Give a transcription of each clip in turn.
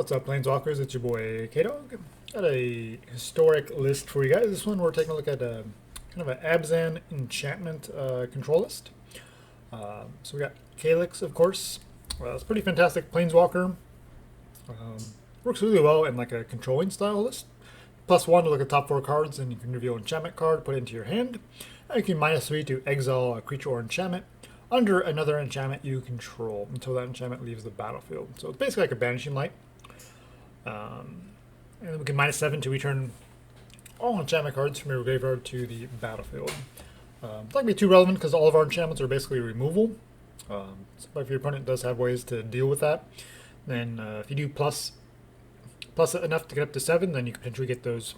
what's up, Planeswalkers? It's your boy K-Dog. Got a historic list for you guys. This one we're taking a look at kind of an Abzan enchantment control list. So we got Calix, of course. It's a pretty fantastic Planeswalker. Works really well in like a controlling style list. +1 to look at top 4 cards, and you can reveal an enchantment card, put it into your hand. And you can -3 to exile a creature or enchantment under another enchantment you control until that enchantment leaves the battlefield. So it's basically like a Banishing Light. And then we can -7 to return all enchantment cards from your graveyard to the battlefield. It's not going to be too relevant because all of our enchantments are basically removal. So if your opponent does have ways to deal with that, then if you do plus enough to get up to 7, then you can potentially get those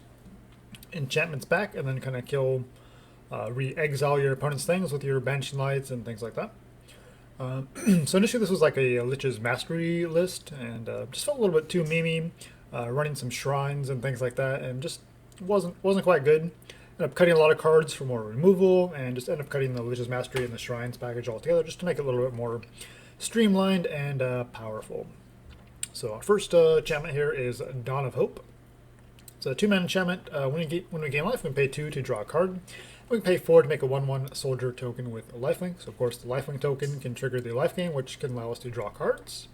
enchantments back and then kind of kill, re-exile your opponent's things with your Banishing Lights and things like that. So initially this was like a Lich's Mastery list, and just felt a little bit too memey, running some shrines and things like that, and just wasn't quite good. Ended up cutting a lot of cards for more removal, and just ended up cutting the Lich's Mastery and the shrines package all together just to make it a little bit more streamlined and powerful. So our first enchantment here is Dawn of Hope. It's a 2-mana enchantment. When we gain life, we can pay 2 to draw a card. We can pay 4 to make a 1/1 soldier token with a lifelink. So of course the lifelink token can trigger the life gain, which can allow us to draw cards.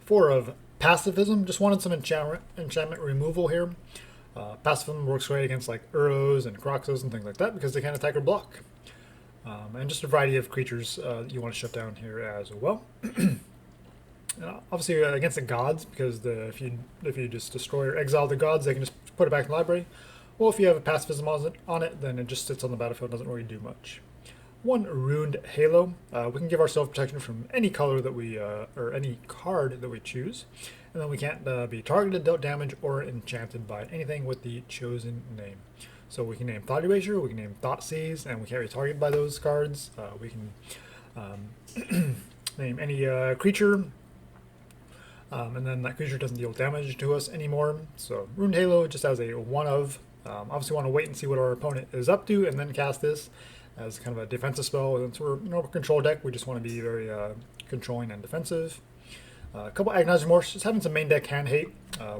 4 of Pacifism. Just wanted some enchantment removal here. Pacifism works great against like Uros and Croxos and things like that because they can't attack or block. And just a variety of creatures that you want to shut down here as well. Obviously against the gods, because if you just destroy or exile the gods, they can just put it back in the library. Well, if you have a Pacifism on it, then it just sits on the battlefield and doesn't really do much. 1 Ruined Halo. We can give ourselves protection from any color that we, or any card that we choose. And then we can't be targeted, dealt damage, or enchanted by anything with the chosen name. So we can name Thought Erasure, we can name Thoughtseize, and we can't be targeted by those cards. We can name any creature, and then that creature doesn't deal damage to us anymore. So Ruined Halo just has a 1 of. Obviously want to wait and see what our opponent is up to and then cast this as kind of a defensive spell. Since we're a control deck, we just want to be very controlling and defensive. A couple Agonizing Remorse, just having some main deck hand hate.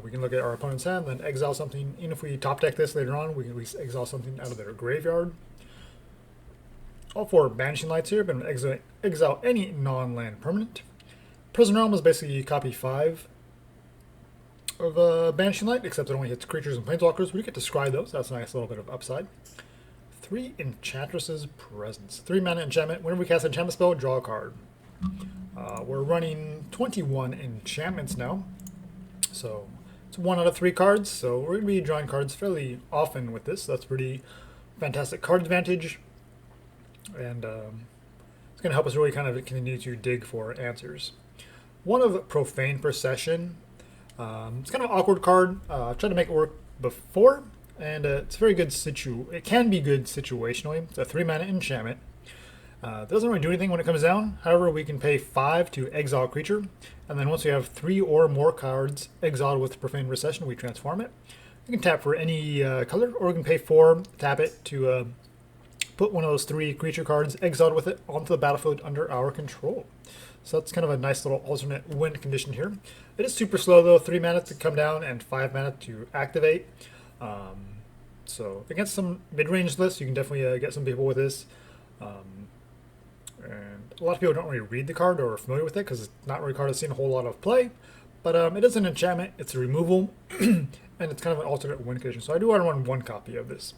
We can look at our opponent's hand, then exile something. Even if we top deck this later on, we can at least exile something out of their graveyard. All 4 Banishing Lights here, but exile any non-land permanent. Prison Realm is basically copy 5 of Banishing Light, except it only hits creatures and planeswalkers. We get to scry those. That's a nice little bit of upside. 3 Enchantress's Presence. 3-mana enchantment. Whenever we cast an enchantment spell, draw a card. We're running 21 enchantments now. So it's 1 out of 3 cards. So we're going to be drawing cards fairly often with this. That's pretty fantastic card advantage. And it's going to help us really kind of continue to dig for answers. 1 of Profane Procession. It's kind of an awkward card. I've tried to make it work before, and it's very good it can be good situationally. It's a 3-mana enchantment. It doesn't really do anything when it comes down. However, we can pay 5 to exile a creature, and then once we have 3 or more cards exiled with Profane Procession, we transform it. We can tap for any color, or we can pay 4, tap it to put one of those 3 creature cards exiled with it onto the battlefield under our control. So that's kind of a nice little alternate win condition here. It is super slow though, 3 mana to come down and 5 mana to activate. So against some mid-range lists, you can definitely get some people with this. And a lot of people don't really read the card or are familiar with it because it's not really a card that's seen a whole lot of play. But it is an enchantment, it's a removal, and it's kind of an alternate win condition. So I do want to run 1 copy of this.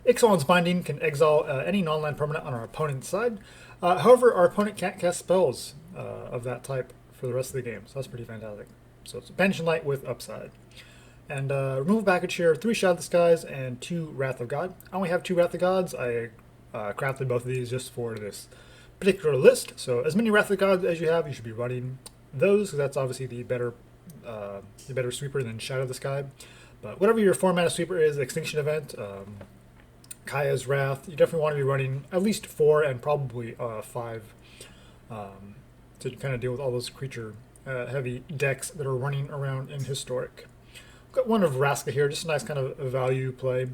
Ixalan's Binding can exile any non-land permanent on our opponent's side. However, our opponent can't cast spells of that type for the rest of the game, so that's pretty fantastic. So it's Banishing Light with upside. And removal package here, 3 Shatter the Skies and 2 Wrath of God. I only have 2 Wrath of Gods. I crafted both of these just for this particular list. So as many Wrath of God as you have, you should be running those, because that's obviously the better sweeper than Shatter the Sky. But whatever your 4-mana sweeper is, Extinction Event, Kaya's Wrath, you definitely want to be running at least 4 and probably 5 to kind of deal with all those creature heavy decks that are running around in Historic. We've got 1 of Vraska here, just a nice kind of value play.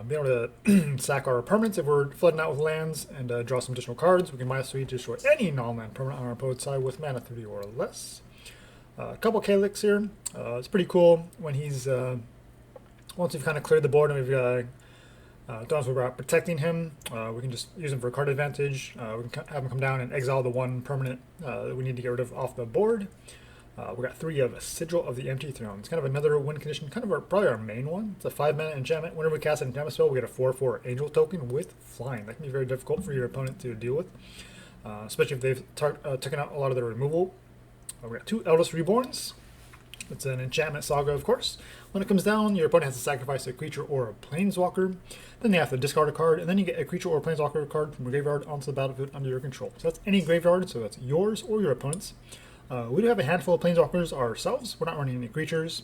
Be able to sack our permanents if we're flooding out with lands and draw some additional cards. We can -3 to destroy any non-land permanent on our opponent's side with mana 3 or less. A couple Calix here. It's pretty cool when he's once we've kind of cleared the board and we've done we're protecting him. We can just use him for card advantage. We can have him come down and exile the one permanent that we need to get rid of off the board. We got 3 of Sigil of the Empty Throne. It's kind of another win condition, kind of probably our main one. It's a 5-mana enchantment. Whenever we cast an enchantment spell, we get a 4/4 angel token with flying. That can be very difficult for your opponent to deal with, especially if they've taken out a lot of their removal. We got 2 Eldest Reborns. It's an enchantment saga, of course. When it comes down, your opponent has to sacrifice a creature or a planeswalker. Then they have to discard a card, and then you get a creature or planeswalker card from your graveyard onto the battlefield under your control. So that's any graveyard, so that's yours or your opponent's. We do have a handful of planeswalkers ourselves. We're not running any creatures,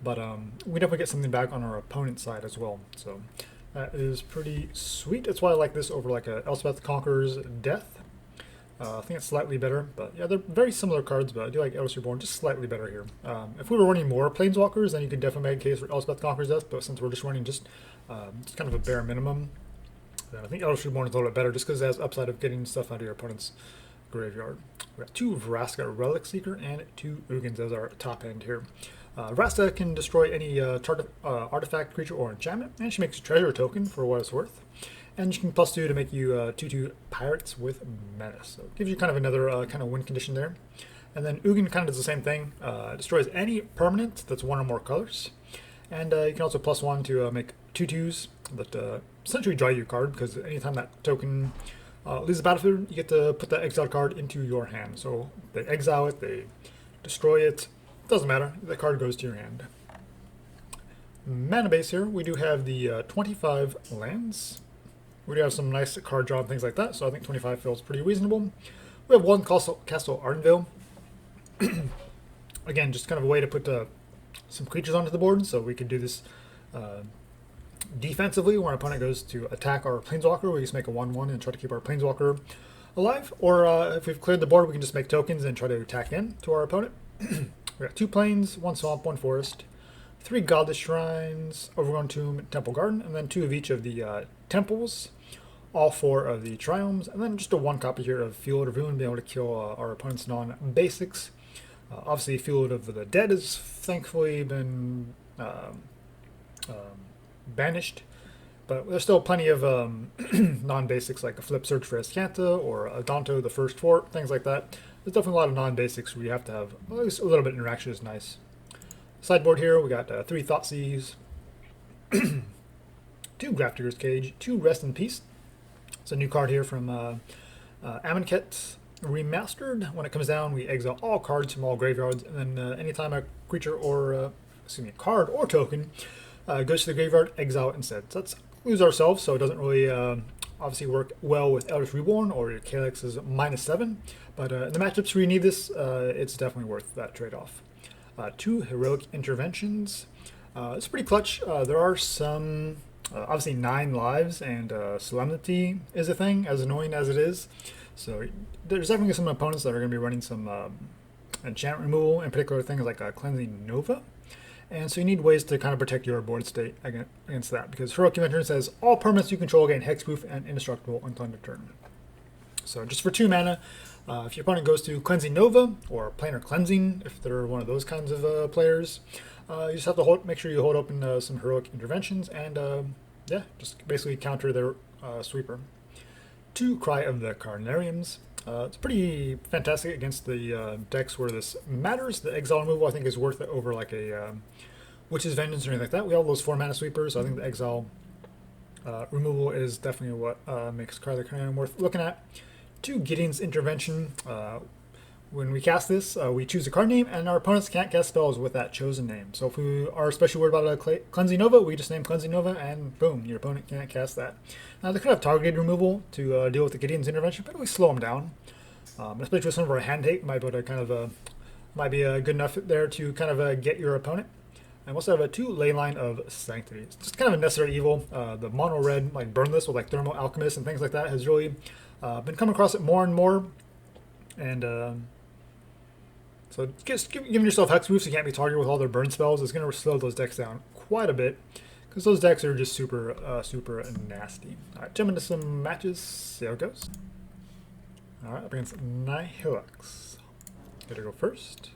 but we definitely get something back on our opponent's side as well. So that is pretty sweet. That's why I like this over like a Elspeth Conqueror's Death. I think it's slightly better, but yeah, they're very similar cards, but I do like Eldest Reborn just slightly better here. If we were running more Planeswalkers, then you could definitely make a case for Elspeth Conqueror's Death, but since we're just running just kind of a bare minimum, then I think Eldest Reborn is a little bit better just because it has upside of getting stuff out of your opponent's graveyard. We got 2 Vraska Relic Seeker and 2 Ugins as our top end here. Vraska can destroy any artifact, creature, or enchantment, and she makes a treasure token for what it's worth. And she can +2 to make you 2/2 pirates with menace. So it gives you kind of another kind of win condition there. And then Ugin kind of does the same thing. Destroys any permanent that's 1 or more colors. And you can also +1 to make 2/2s that essentially draw you a card, because anytime that token leaves the battlefield, you get to put that exiled card into your hand. So they exile it, they destroy it, doesn't matter, the card goes to your hand. Mana base here, we do have the 25 lands. We do have some nice card draw and things like that, so I think 25 feels pretty reasonable. We have 1 Castle Ardenvale. Again, just kind of a way to put some creatures onto the board, so we could do this defensively. When our opponent goes to attack our Planeswalker, we just make a 1/1 and try to keep our Planeswalker alive. Or if we've cleared the board, we can just make tokens and try to attack in to our opponent. We got 2 plains, 1 swamp, 1 forest, 3 Godless Shrines, Overgrown Tomb, Temple Garden, and then 2 of each of the temples, all 4 of the Triomes, and then just a 1 copy here of Field of Ruin, being able to kill our opponent's non-basics. Obviously, Field of the Dead has thankfully been banished, but there's still plenty of non-basics like a Flip Search for Escanta or a Danto the First Fort, things like that. There's definitely a lot of non-basics where you have to have at least a little bit of interaction is nice. Sideboard here, we got 3 Thoughtseize, 2 Grafdigger's Cage, 2 Rest in Peace. It's a new card here from Amonkhet Remastered. When it comes down, we exile all cards from all graveyards, and then anytime a creature or card or token goes to the graveyard, exile it instead. So let's lose ourselves, so it doesn't really obviously work well with Eldest Reborn or your Calix is -7, but in the matchups where you need this, it's definitely worth that trade-off. 2 Heroic Interventions. It's pretty clutch. There are some, obviously 9 lives, and Solemnity is a thing, as annoying as it is. So there's definitely some opponents that are going to be running some enchant removal, in particular things like Cleansing Nova. And so you need ways to kind of protect your board state against that, because Heroic Intervention says all permanents you control gain hexproof and indestructible until end of turn. So just for 2 mana, if your opponent goes to Cleansing Nova or Planar Cleansing, if they're one of those kinds of players, you just have to make sure you hold open some Heroic Interventions and yeah, just basically counter their sweeper. 2 Cry of the Carnariums. It's pretty fantastic against the decks where this matters. The exile removal I think is worth it over like a Witch's Vengeance or anything like that. We have those 4 mana sweepers, so I think the exile removal is definitely what makes Cry of the Carnarium worth looking at. 2 Gideon's Intervention. When we cast this, we choose a card name, and our opponents can't cast spells with that chosen name. So if we are especially worried about a Cleansing Nova, we just name Cleansing Nova, and boom, your opponent can't cast that. Now, they could have targeted removal to deal with the Gideon's Intervention, but we slow them down. Especially with some of our hand hate, might be able to kind of might be good enough there to kind of get your opponent. And we also have a 2 Leyline of Sanctity. It's just kind of a necessary evil. The mono red, like Burnless with like Thermal Alchemist and things like that, has really been coming across it more and more. And so just giving yourself hexproof so you can't be targeted with all their burn spells is going to slow those decks down quite a bit, because those decks are just super nasty. All right, jump into some matches, see how it goes. All right, up against Nihilux. Gotta go first.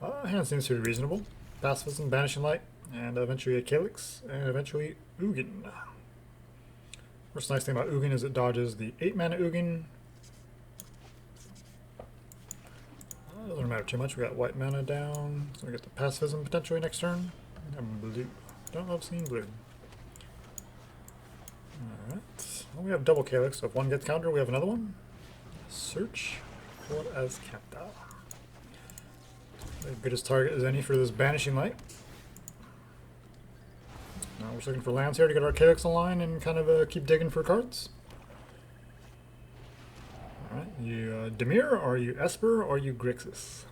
Hand seems to be reasonable. Pacifism, Banishing Light, and eventually a Calix, and eventually Ugin. First nice thing about Ugin is it dodges the 8 mana Ugin. Doesn't matter too much. We got white mana down, so we get the Pacifism potentially next turn. And blue. Don't love seeing blue. Alright. Well, we have double Calix, so if one gets counter, we have another one. Search for Azcanta. As good as target as any for this Banishing Light. Now we're just looking for lands here to get our Calix online and kind of keep digging for cards. Alright, you Dimir, or you Esper, or you Grixis?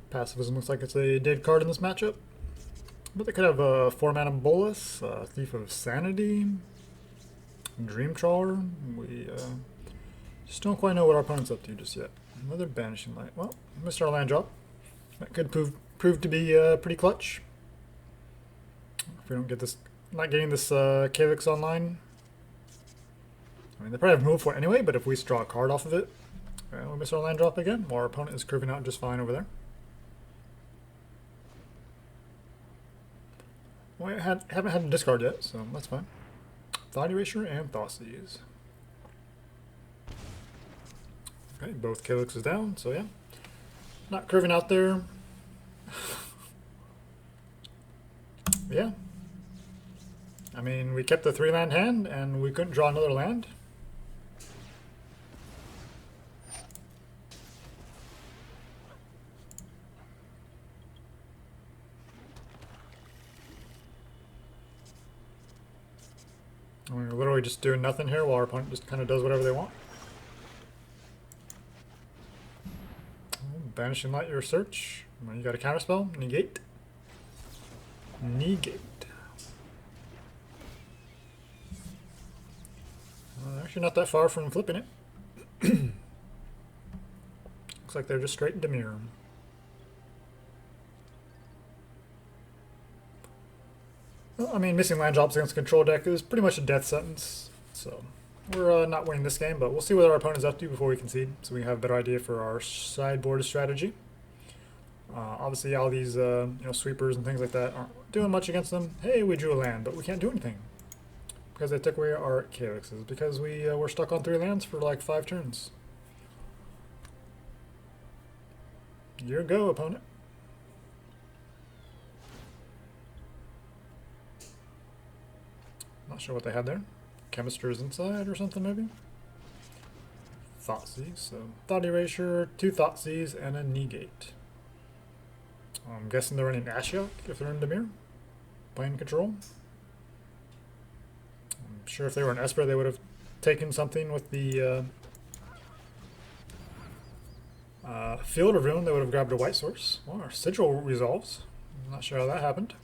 Pacifism looks like it's a dead card in this matchup. But they could have a 4 mana Bolus, Thief of Sanity, Dream Trawler. We just don't quite know what our opponent's up to just yet. Another Banishing Light. Well, missed our land drop. That could prove to be pretty clutch. If we don't get this, not getting this Calix online. I mean, they probably have move for it anyway, but if we draw a card off of it, we miss our land drop again. While our opponent is curving out just fine over there. We haven't had a discard yet, so that's fine. Thought Erasure and Thoughtseize. Okay, both Calix is down, so yeah. Not curving out there. Yeah. I mean, we kept the 3-land hand, and we couldn't draw another land. We're literally just doing nothing here while our opponent just kind of does whatever they want. Banishing Light your search. Well, you got a counterspell. Negate. Negate. Actually not that far from flipping it. Looks like they're just straight Dimir. Well, I mean, missing land drops against a control deck is pretty much a death sentence. So we're not winning this game, but we'll see what our opponent's up to before we concede, so we have a better idea for our sideboard strategy. Obviously, all these sweepers and things like that aren't doing much against them. Hey, we drew a land, but we can't do anything because they took away our Calixes because we were stuck on 3 lands for like 5 turns. Your go, opponent. Not sure what they had there. Chemisters inside or something, maybe? Thoughtseize, so Thought Erasure, 2 Thoughtseize, and a Negate. I'm guessing they're running Ashiok if they're in Dimir, playing control. I'm sure if they were in Esper, they would have taken something with the Field of Ruin. They would have grabbed a white source. Well, our Sigil resolves. I'm not sure how that happened.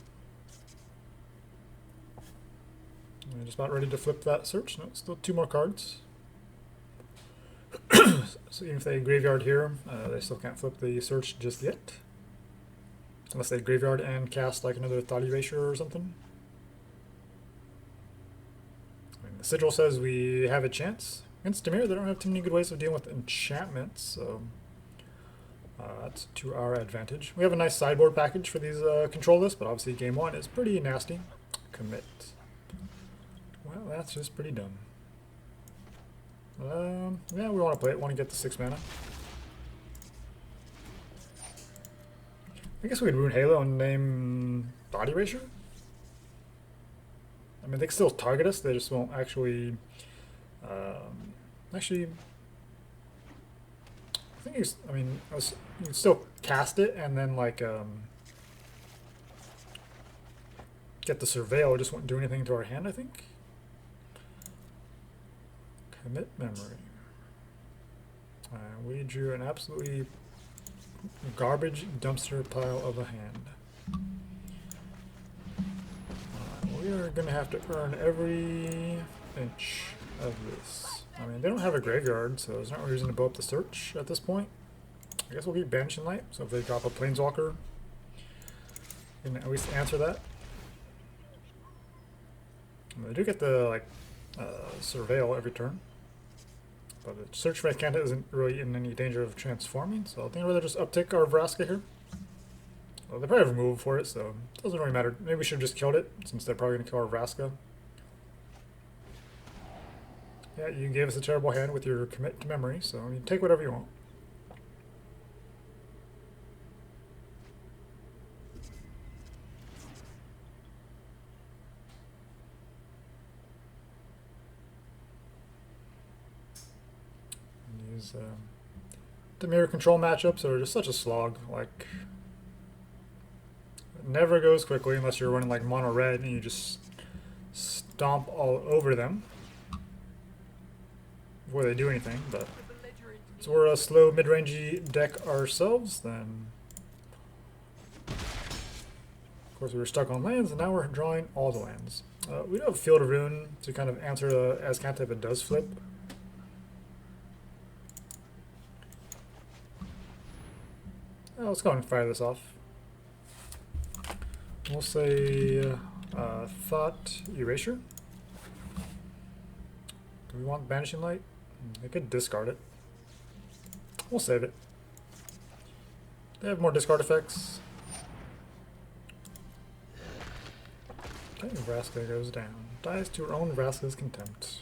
I'm just about ready to flip that search. No, still 2 more cards. So even if they graveyard here, they still can't flip the search just yet. Unless they graveyard and cast like another Thought Erasure or something. I mean, the Sigil says we have a chance. Against Dimir, they don't have too many good ways of dealing with enchantments, so that's to our advantage. We have a nice sideboard package for these control lists, but obviously game 1 is pretty nasty. Commit. Well, that's just pretty dumb. Yeah, we want to play it. Want to get the 6 mana. I guess we'd Rune Halo and name Thought Erasure. I mean, they can still target us. They just won't actually. Actually, I think he's. I mean, you can still cast it and then like get the Surveil. It just won't do anything to our hand, I think. Commit memory. We drew an absolutely garbage dumpster pile of a hand. We are going to have to earn every inch of this. I mean, they don't have a graveyard, so there's not a reason to blow up the search at this point. I guess we'll keep Banishing Light, so if they drop a Planeswalker, we can at least answer that. And they do get the Surveil every turn. But the search for Enchanted isn't really in any danger of transforming, so I think I'd rather just uptick our Vraska here. Well, they probably have removal for it, so it doesn't really matter. Maybe we should have just killed it, since they're probably going to kill our Vraska. Yeah, you gave us a terrible hand with your commit to memory, so I mean, take whatever you want. Use the mirror control matchups are just such a slog. Like, it never goes quickly unless you're running like mono red and you just stomp all over them before they do anything. But so we're a slow mid-rangey deck ourselves. Then, of course, we were stuck on lands, and now we're drawing all the lands. We do have Field of Ruin to kind of answer the Azcanta if it does flip. Let's go and fire this off. We'll say Thought Erasure. Do we want Banishing Light? They could discard it. We'll save it. They have more discard effects. Okay, Vraska goes down. Dies to her own Vraska's Contempt.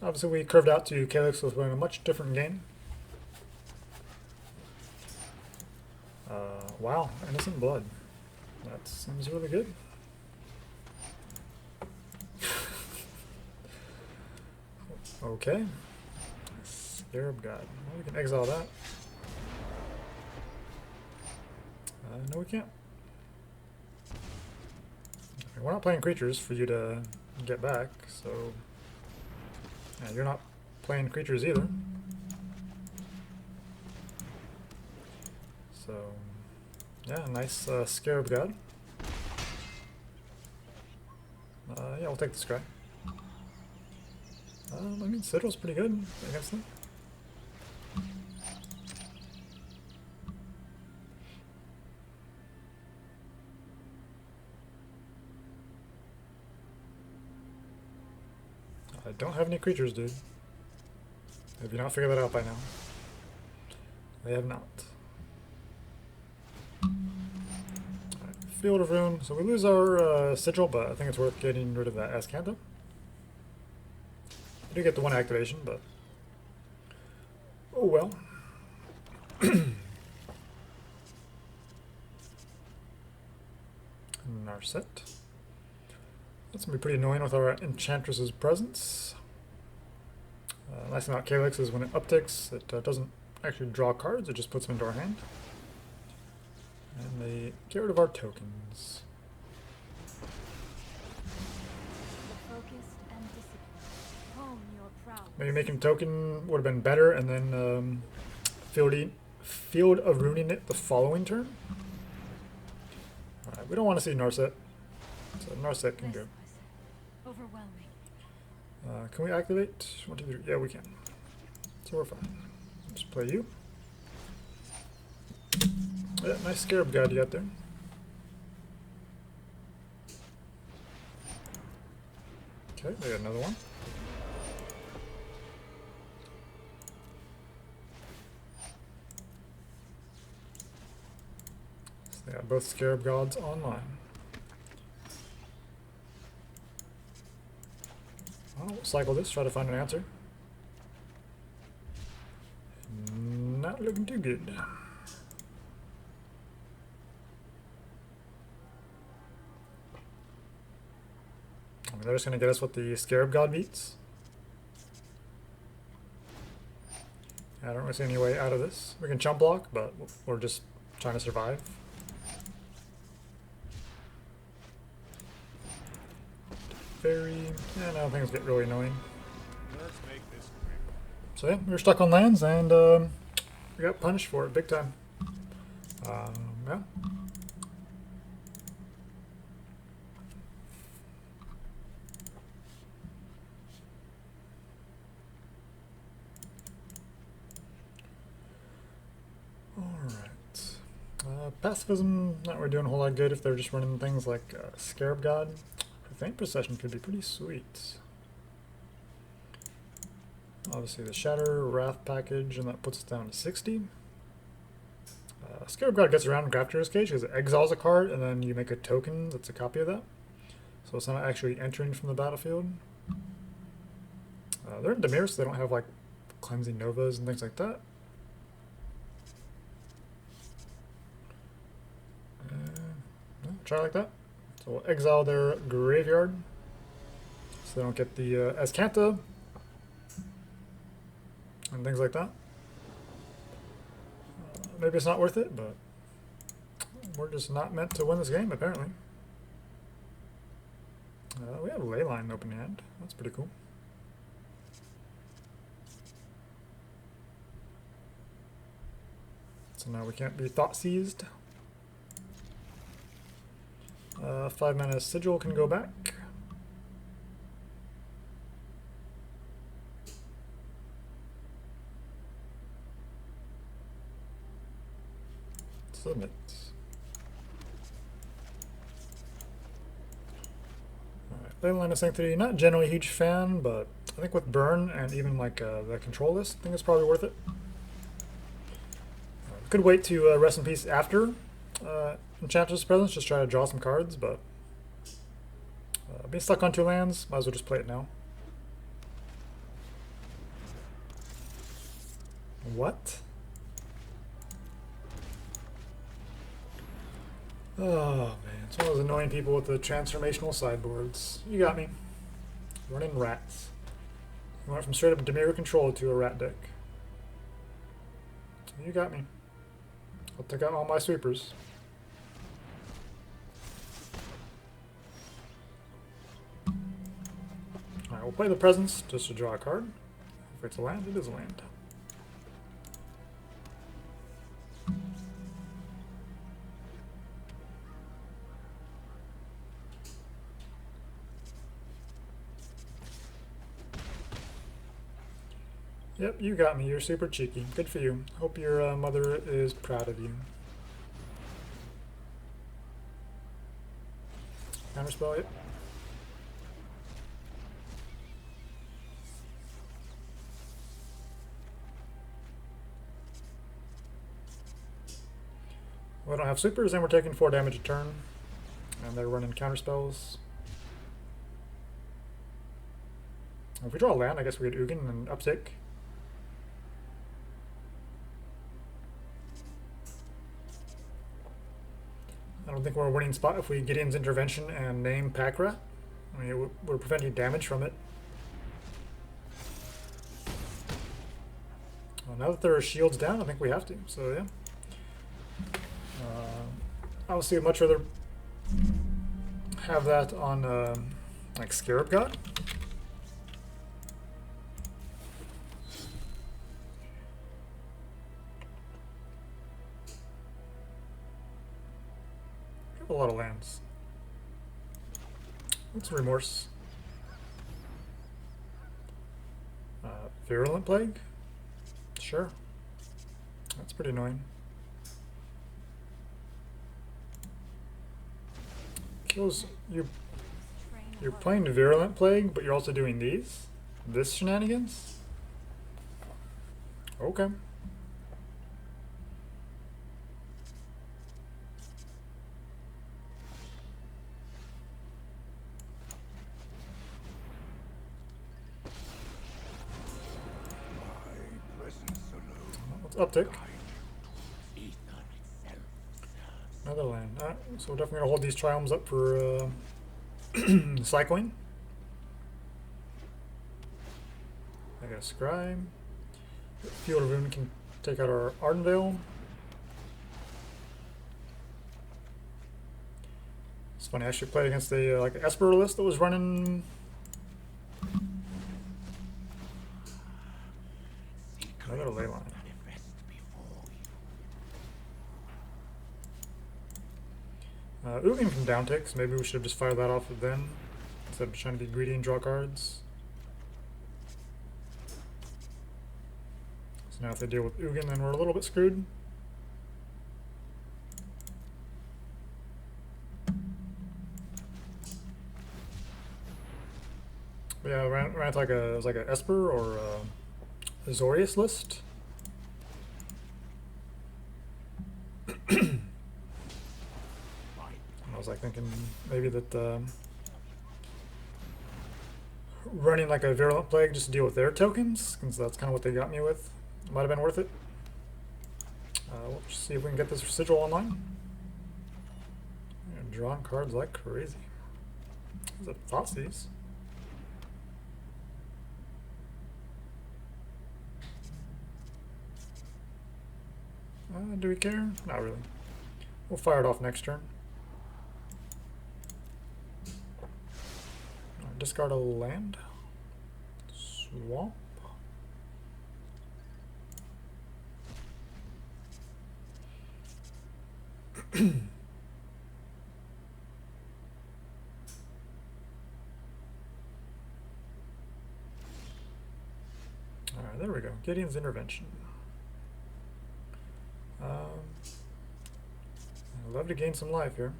Obviously, we curved out to Calix was playing a much different game. Wow, Innocent Blood. That seems really good. Okay. Scarab God. Well, we can exile that. No, we can't. We're not playing creatures for you to get back, so... Yeah, you're not playing creatures either. So, yeah, nice Scarab God. Yeah, we'll take this guy. I mean, Sigil's pretty good against them. I don't have any creatures, dude. Have you not figured that out by now? They have not. Right, Field of Ruin. So we lose our Sigil, but I think it's worth getting rid of that Azcanta. I do get the one activation, but... oh well. Narset. That's going to be pretty annoying with our Enchantress's presence. Nice thing about Calix is when it upticks, it doesn't actually draw cards, it just puts them into our hand. And they get rid of our tokens. Maybe making token would have been better, and then Field of Ruining it the following turn. Alright, we don't want to see Narset, so Narset can go. Can we activate? 1, 2, 3. Yeah, we can. So we're fine. Just play you. Yeah, nice Scarab God you got there. Okay, they got another one. So they got both Scarab Gods online. I'll cycle this, try to find an answer. Not looking too good. I mean, they're just going to get us what the Scarab God beats. I don't really see any way out of this. We can chump block, but we're just trying to survive. Yeah, now things get really annoying. Let's make this quick. So yeah, we were stuck on lands, and we got punished for it big time. Yeah. Pacifism, not really doing a whole lot of good if they're just running things like Scarab God. Profane Procession could be pretty sweet. Obviously the Shatter, Wrath package, and that puts us down to 60. Scarab God gets around Grafter's Cage because it exiles a card, and then you make a token that's a copy of that. So it's not actually entering from the battlefield. They're in Dimir, so they don't have like Cleansing Novas and things like that. Try like that. So we'll exile their graveyard so they don't get the Azcanta and things like that. Maybe it's not worth it, but we're just not meant to win this game, apparently. We have Leyline in open hand. That's pretty cool. So now we can't be thought seized. 5 mana Sigil can go back. Submit. Alright, Leyline of Sanctity, not generally a huge fan, but I think with Burn and even like the control list, I think it's probably worth it. Could wait to rest in peace after Enchantress' presence, just try to draw some cards, but being stuck on 2 lands, might as well just play it now. What? Oh man, it's one of those annoying people with the transformational sideboards. You got me. Running rats. You went from straight up Dimir control to a rat deck. You got me. I'll take out all my sweepers. Alright, we'll play the presence just to draw a card. If it's a land, it is a land. Yep, you got me. You're super cheeky. Good for you. Hope your mother is proud of you. Counterspell, yep. We don't have supers, and we're taking 4 damage a turn. And they're running counterspells. If we draw a land, I guess we get Ugin and uptick. I don't think we're a winning spot if we get Gideon's Intervention and name Pakra. I mean, we're preventing damage from it. Well, now that there are shields down, I think we have to, so yeah. Obviously, I'd much rather have that on like Scarab God. A lot of lands. What's Remorse? Virulent Plague? Sure. That's pretty annoying. Kills you. You're playing Virulent Plague, but you're also doing these? This shenanigans? Okay. Uptick. Another land. Alright, so we're definitely going to hold these Triomes up for cycling. I got a Scribe. Field of Ruin can take out our Ardenvale. It's funny, I actually played against a like an Esper list that was running. Another Leyline. Ugin from down ticks. Maybe we should have just fired that off then instead of trying to be greedy and draw cards. So now if they deal with Ugin, then we're a little bit screwed. Yeah, ran like a, it was like a Esper or a Azorius list. I was like thinking maybe that running like a Virulent Plague just to deal with their tokens, since that's kind of what they got me with. Might have been worth it. We'll just see if we can get this Sigil online. And drawing cards like crazy. There's a Thoughtseize. Do we care? Not really. We'll fire it off next turn. Discard a land. Swamp. Alright, there we go. Gideon's Intervention. I'd love to gain some life here.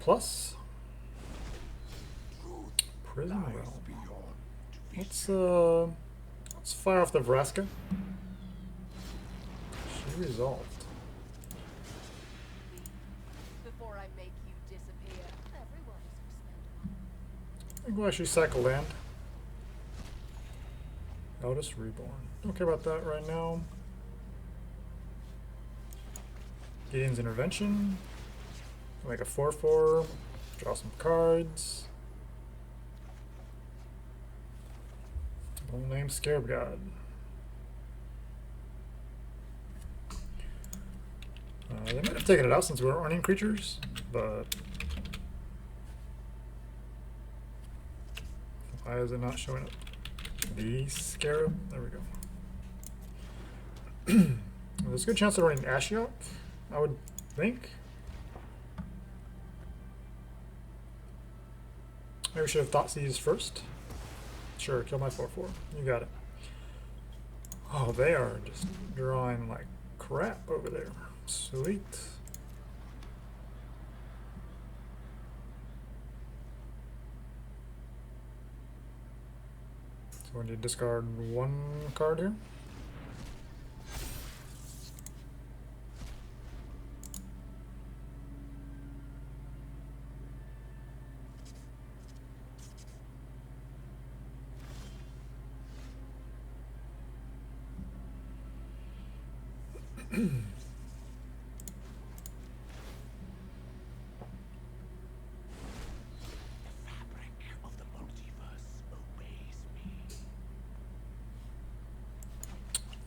Plus. Prison Realm. Let's fire off the Vraska. She resolved. Before I make you disappear, everyone is expendable. I think we'll actually sack a land. Eldest Reborn. Don't care about that right now. Gideon's Intervention. Make a 4/4. Draw some cards. Full name Scarab God. They might have taken it out since we weren't running creatures, but why is it not showing up? The Scarab? There we go. There's a good chance they're running Ashiok, I would think. Maybe we should have Thoughtseize first. Sure, kill my 4/4. You got it. Oh, they are just drawing like crap over there. Sweet. So we need to discard one card here.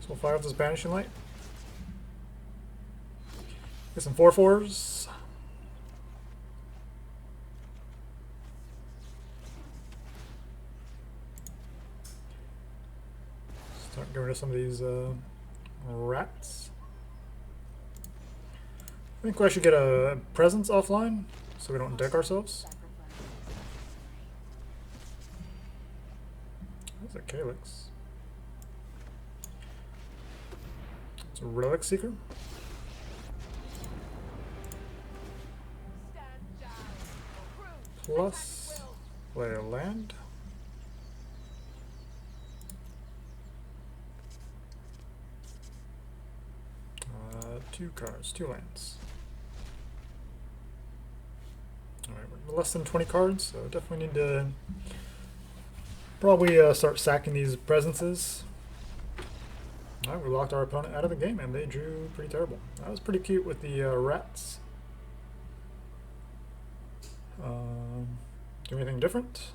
We'll fire off this Banishing Light. Get some 4/4s. Start getting rid of some of these rats. I think we actually get a presence offline so we don't deck ourselves. That's a Calix. It's a Relic Seeker. Plus, play a land. Two cards, two lands. Alright, we're less than 20 cards, so definitely need to probably start sacking these presences. Alright, we locked our opponent out of the game and they drew pretty terrible. That was pretty cute with the rats. Do anything different?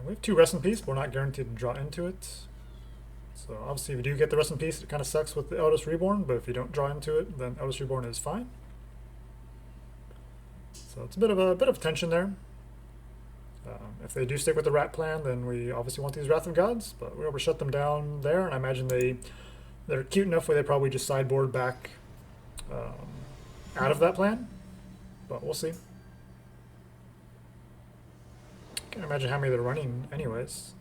We have 2 Rest in Peace, but we're not guaranteed to draw into it. So obviously if you do get the Rest in Peace, it kind of sucks with the Eldest Reborn, but if you don't draw into it, then Eldest Reborn is fine. So it's a bit of tension there. If they do stick with the rat plan, then we obviously want these Wrath of Gods, but we shut them down there, and I imagine they're cute enough where they probably just sideboard back out of that plan, but we'll see. Can't imagine how many they're running anyways.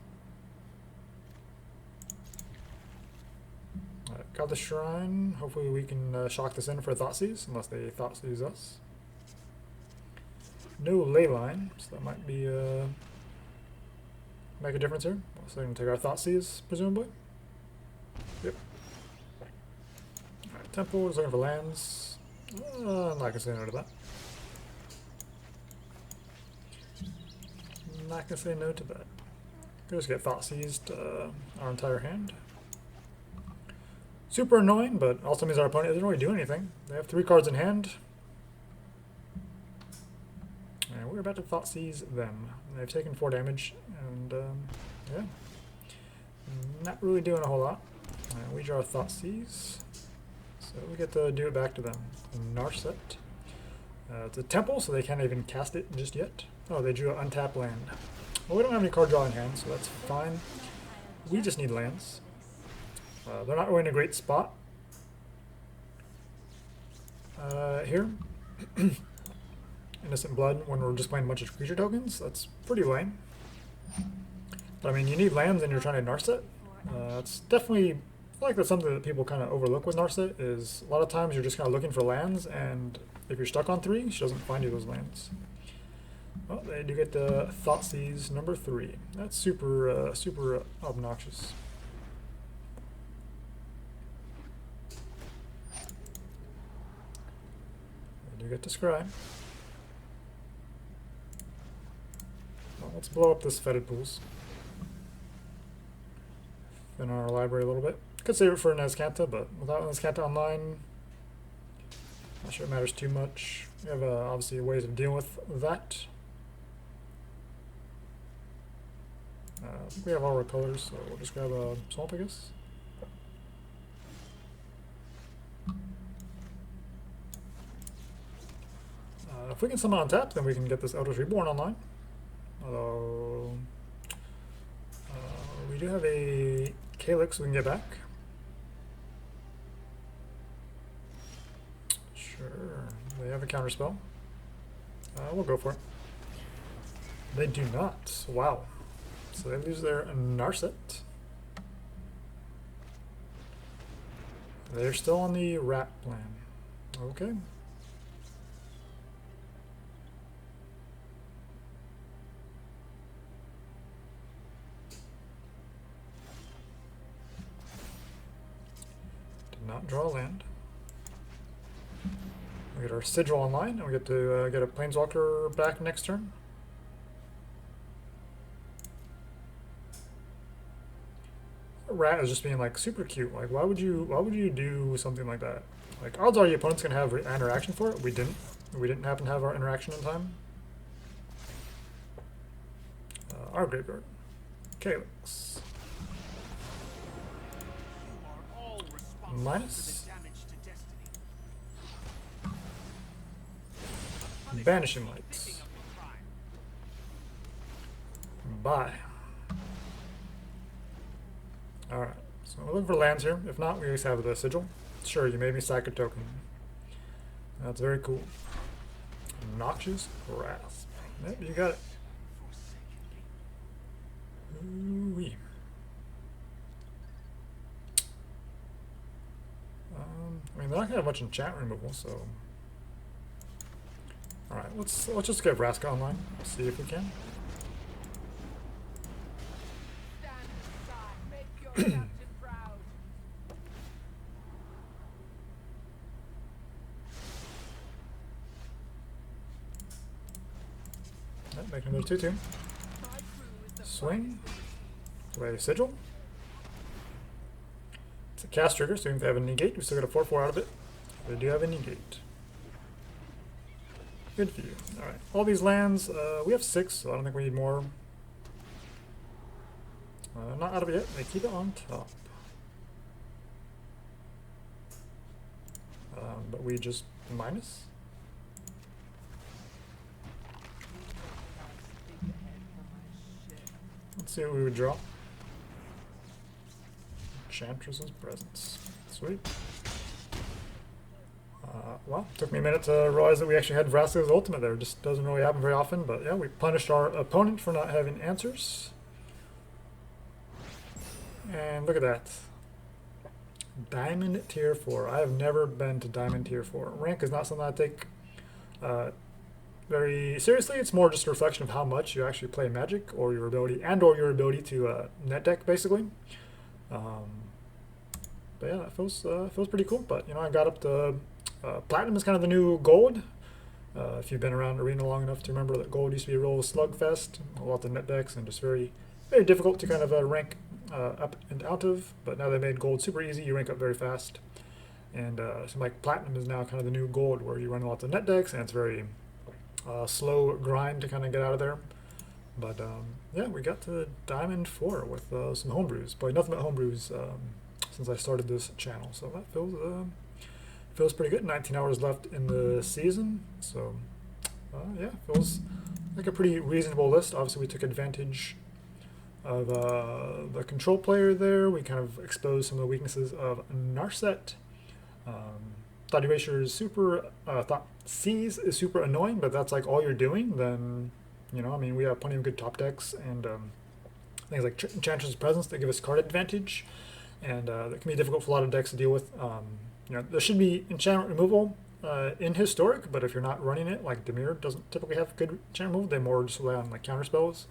Godless Shrine. Hopefully we can shock this in for Thoughtseize, unless they Thoughtseize us. No Leyline, so that might be make a difference here. So we can take our Thoughtseize, presumably. Yep. Alright, Temple is looking for lands. I'm not going to say no to that. Not going to say no to that. Could just get Thoughtseized our entire hand. Super annoying, but also means our opponent doesn't really do anything. They have 3 cards in hand. And we're about to Thoughtseize them. They've taken 4 damage, and yeah. Not really doing a whole lot. We draw a Thoughtseize. So we get to do it back to them. Narset. It's a temple, so they can't even cast it just yet. Oh, they drew an untapped land. Well, we don't have any card draw in hand, so that's fine. We just need lands. They're not really in a great spot here. Innocent Blood, when we're just playing a bunch of creature tokens, that's pretty lame. But I mean, you need lands and you're trying to Narset. It's definitely, I feel like that's something that people kind of overlook with Narset, is a lot of times you're just kind of looking for lands, and if you're stuck on 3, she doesn't find you those lands. Well, they do get the Thoughtseize number 3. That's super, super obnoxious. They do get to scry. Well, let's blow up this Fetid Pools. In our library a little bit. Could save it for Nazcanta, but without Nazcanta online, not sure it matters too much. We have obviously ways of dealing with that. I think we have all our colors, so we'll just grab a Swamp, I guess. If we can summon on tap, then we can get this Eldest Reborn online. Although we do have a Calix we can get back. Sure, they have a counterspell. We'll go for it. They do not. Wow. So they lose their Narset. They're still on the rat plan. Okay. Did not draw land. We get our Sigil online, and we get to get a Planeswalker back next turn. Rat is just being like super cute. Like, why would you do something like that? Like, odds are your opponent's gonna have interaction for it. We didn't happen to have our interaction in time. Our graveyard, Calix. Minus. Banishing Light. Bye. Alright, so we're looking for lands here. If not, we always have the Sigil. Sure, you made me sack a token. That's very cool. Noxious Grasp. Yep, you got it. Ooh-wee. I mean, they're not gonna have much enchant removal, so. Alright, let's just get Vraska online. See if we can. Make another 2/2. Swing. Play Sigil. It's a cast trigger, so even if they have a negate, we still get a 4/4 out of it. They do have a negate. Good for you. Alright. All these lands, we have 6, so I don't think we need more. Not out of it yet. They keep it on top. But we just minus. Let's see what we would draw. Enchantress's Presence. Sweet. Well, took me a minute to realize that we actually had Vraska's ultimate there. Just doesn't really happen very often, but yeah, we punished our opponent for not having answers. And look at that. Diamond Tier 4. I have never been to Diamond Tier 4. Rank is not something I take very seriously. It's more just a reflection of how much you actually play Magic, or your ability your ability to net deck, basically. But yeah, that feels pretty cool. But you know, I got up to Platinum is kind of the new Gold. If you've been around Arena long enough to remember that Gold used to be a real slugfest, a lot of net decks, and just very difficult to kind of rank up and out of. But now they made Gold super easy. You rank up very fast. And so like Platinum is now kind of the new Gold, where you run lots of net decks, and it's very slow grind to kind of get out of there. But yeah, we got to Diamond 4 with some homebrews. Played nothing but homebrews since I started this channel, so that feels pretty good. 19 hours left in the season, so yeah, feels like a pretty reasonable list. Obviously, we took advantage of the control player there. We kind of exposed some of the weaknesses of Narset. Thought Erasure is super, thought Seize is super annoying, but that's like all you're doing, then, you know, I mean, we have plenty of good top decks, and things like Enchantress Presence that give us card advantage, and that can be difficult for a lot of decks to deal with. You know, there should be enchantment removal in Historic, but if you're not running it, like Dimir doesn't typically have good enchantment removal, they more just rely on like counter spells.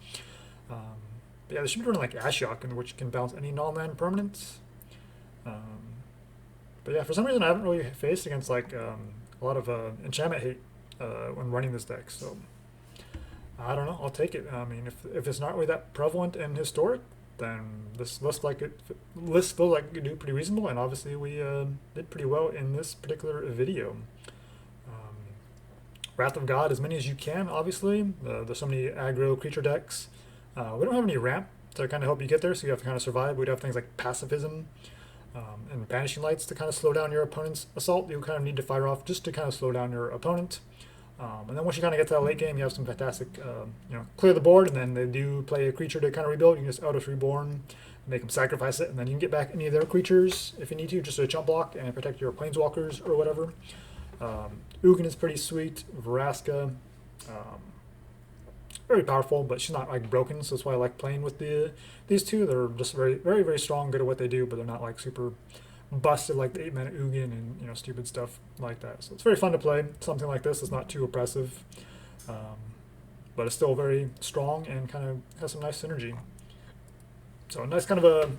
But yeah, there should be running like Ashiok, in which can bounce any non-land permanents. But yeah, for some reason I haven't really faced against like a lot of enchantment hate when running this deck, so I don't know, I'll take it. I mean, if it's not really that prevalent in Historic, then this list feels like it could do pretty reasonable, and obviously we did pretty well in this particular video. Wrath of God, as many as you can, obviously. There's so many aggro creature decks. We don't have any ramp to kind of help you get there, so you have to kind of survive. We'd have things like Pacifism and Banishing Lights to kind of slow down your opponent's assault. You kind of need to fire off just to kind of slow down your opponent. And then once you kind of get to that late game, you have some fantastic, you know, clear the board, and then they do play a creature to kind of rebuild. You can just Eldest Reborn, make them sacrifice it, and then you can get back any of their creatures if you need to, just to jump block and protect your planeswalkers or whatever. Ugin is pretty sweet. Vraska, very powerful, but she's not like broken, so that's why I like playing with these two. They're just very strong, good at what they do, but they're not like super busted like the 8-mana Ugin and, you know, stupid stuff like that. So it's very fun to play. Something like this is not too oppressive, but it's still very strong and kind of has some nice synergy. So a nice kind of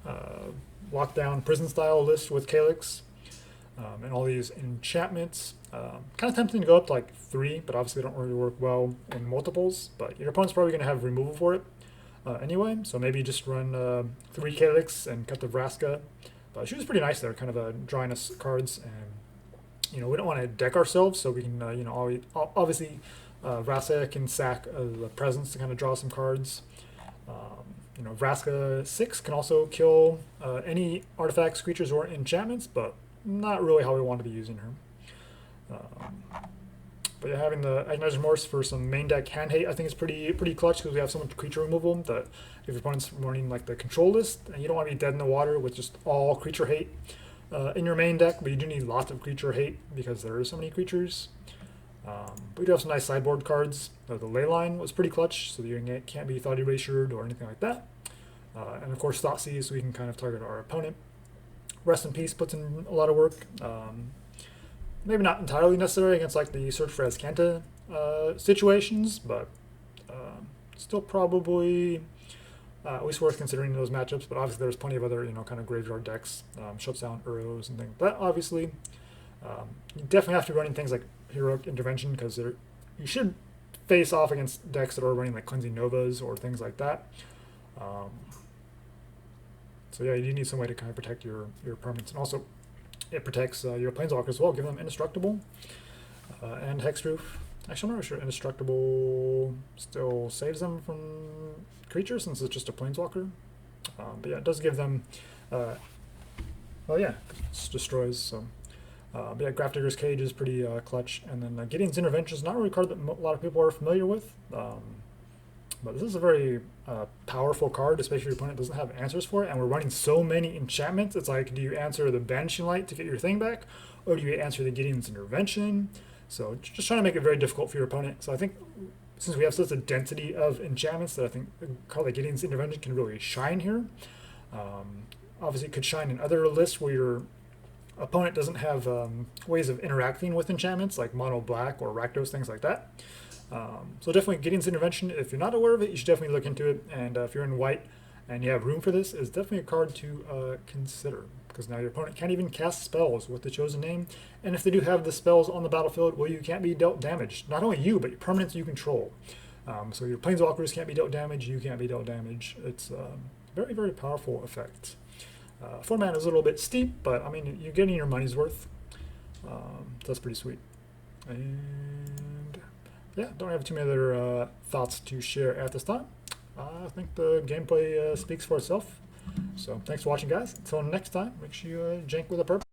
a lockdown prison style list with Calix and all these enchantments. Kind of tempting to go up to like 3, but obviously they don't really work well in multiples. But your opponent's probably going to have removal for it anyway, so maybe just run 3 Calix and cut the Vraska. But she was pretty nice there, kind of drawing us cards, and you know, we don't want to deck ourselves, so we can you know, obviously Vraska can sack the presence to kind of draw some cards. You know, Vraska 6 can also kill any artifacts, creatures, or enchantments, but not really how we want to be using her. But yeah, having the Agonizing Remorse for some main deck hand hate, I think is pretty clutch, because we have so much creature removal that if your opponent's running like the control list, and you don't want to be dead in the water with just all creature hate in your main deck, but you do need lots of creature hate because there are so many creatures. But we do have some nice sideboard cards. The Leyline was pretty clutch, so you can't be Thought Erasured or anything like that. And of course Thoughtseize, so we can kind of target our opponent. Rest in Peace puts in a lot of work. Maybe not entirely necessary against like the Search for Azcanta situations, but still probably at least worth considering those matchups. But obviously there's plenty of other, you know, kind of graveyard decks, shuts down Uros and things like that. Obviously, you definitely have to be running things like Heroic Intervention, because you should face off against decks that are running like Cleansing Novas or things like that. So yeah, you need some way to kind of protect your permanents, and also it protects your planeswalkers as well, give them Indestructible and Hexproof. Actually, I'm not sure Indestructible still saves them from creatures since it's just a planeswalker. But yeah, it does give them, well yeah, it destroys, so. But yeah, Grafdigger's Cage is pretty clutch, and then Gideon's Intervention is not really a card that a lot of people are familiar with. But this is a very powerful card, especially if your opponent doesn't have answers for it, and we're running so many enchantments. It's like, do you answer the Banishing Light to get your thing back, or do you answer the Gideon's Intervention? So just trying to make it very difficult for your opponent. So I think since we have such a density of enchantments, that I think a card like Gideon's Intervention can really shine here. Obviously, it could shine in other lists where your opponent doesn't have ways of interacting with enchantments like mono black or Rakdos, things like that. So definitely Gideon's Intervention, if you're not aware of it, you should definitely look into it. And if you're in white and you have room for this, it's definitely a card to consider, because now your opponent can't even cast spells with the chosen name. And if they do have the spells on the battlefield, well, you can't be dealt damage. Not only you, but your permanents you control. So your Planeswalkers can't be dealt damage, you can't be dealt damage. It's very, very powerful effect. 4 mana is a little bit steep, but I mean, you're getting your money's worth. That's pretty sweet. And yeah, don't have too many other thoughts to share at this time. I think the gameplay speaks for itself. So thanks for watching, guys. Until next time, make sure you jank with a purpose.